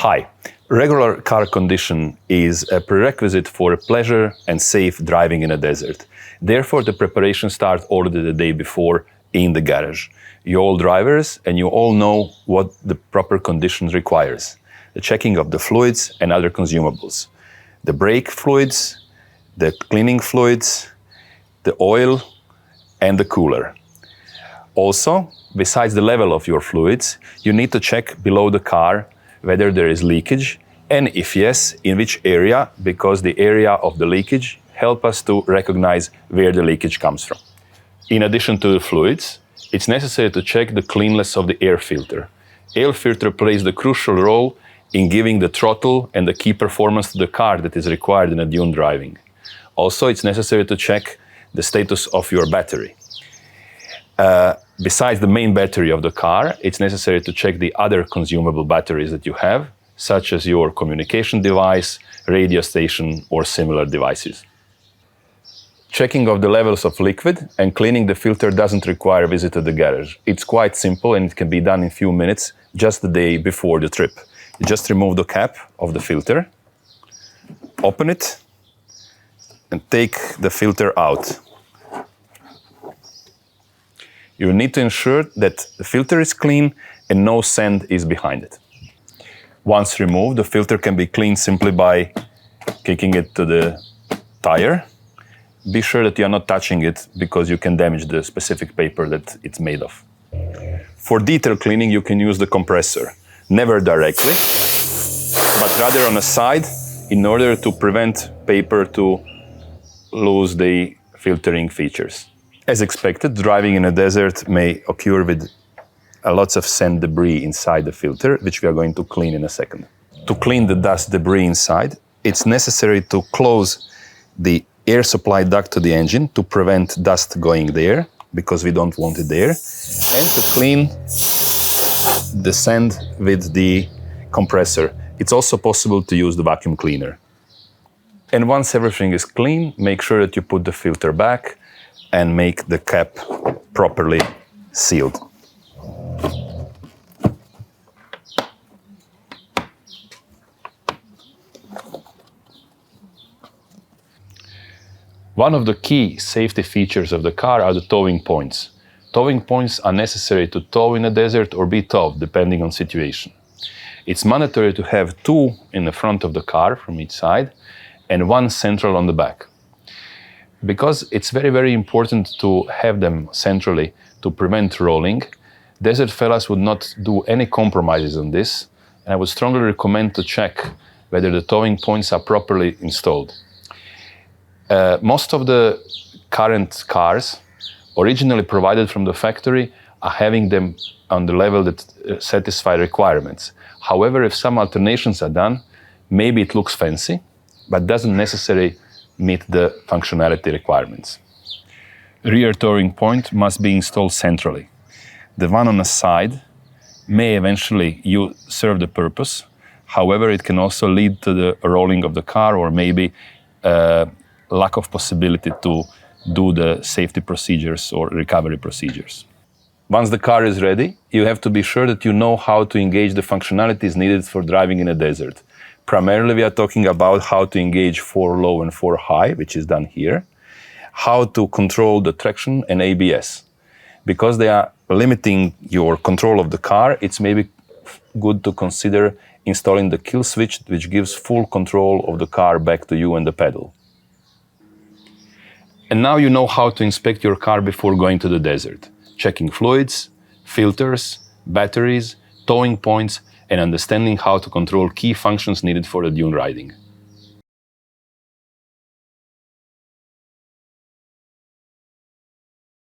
Hi. Regular car condition is a prerequisite for pleasure and safe driving in a desert. Therefore, the preparation starts already the day before in the garage. You're all drivers and you all know what the proper condition requires. The checking of the fluids and other consumables. The brake fluids, the cleaning fluids, the oil and the cooler. Also, besides the level of your fluids, you need to check below the car whether there is leakage, and if yes, in which area, because the area of the leakage helps us to recognize where the leakage comes from. In addition to the fluids, it's necessary to check the cleanness of the air filter. Air filter plays the crucial role in giving the throttle and the key performance to the car that is required in a dune driving. Also, it's necessary to check the status of your battery. Besides the main battery of the car, it's necessary to check the other consumable batteries that you have, such as your communication device, radio station, or similar devices. Checking of the levels of liquid and cleaning the filter doesn't require a visit to the garage. It's quite simple and it can be done in a few minutes, just the day before the trip. You just remove the cap of the filter, open it, and take the filter out. You need to ensure that the filter is clean and no sand is behind it. Once removed, the filter can be cleaned simply by kicking it to the tire. Be sure that you are not touching it because you can damage the specific paper that it's made of. For detailed cleaning, you can use the compressor, never directly, but rather on the side in order to prevent paper to lose the filtering features. As expected, driving in a desert may occur with lots of sand debris inside the filter, which we are going to clean in a second. To clean the dust debris inside, it's necessary to close the air supply duct to the engine to prevent dust going there, because we don't want it there, and to clean the sand with the compressor. It's also possible to use the vacuum cleaner. And once everything is clean, make sure that you put the filter back and make the cap properly sealed. One of the key safety features of the car are the towing points. Towing points are necessary to tow in a desert or be towed, depending on situation. It's mandatory to have two in the front of the car from each side and one central on the back. Because it's very, very important to have them centrally to prevent rolling, desert fellas would not do any compromises on this, and I would strongly recommend to check whether the towing points are properly installed. Most of the current cars, originally provided from the factory, are having them on the level that satisfy requirements. However, if some alternations are done, maybe it looks fancy, but doesn't necessarily meet the functionality requirements. Rear towing point must be installed centrally. The one on the side may eventually serve the purpose. However, it can also lead to the rolling of the car or maybe lack of possibility to do the safety procedures or recovery procedures. Once the car is ready, you have to be sure that you know how to engage the functionalities needed for driving in a desert. Primarily, we are talking about how to engage 4 low and 4 high, which is done here, how to control the traction and ABS. Because they are limiting your control of the car, it's maybe good to consider installing the kill switch, which gives full control of the car back to you and the pedal. And now you know how to inspect your car before going to the desert, checking fluids, filters, batteries, towing points, and understanding how to control key functions needed for the dune riding.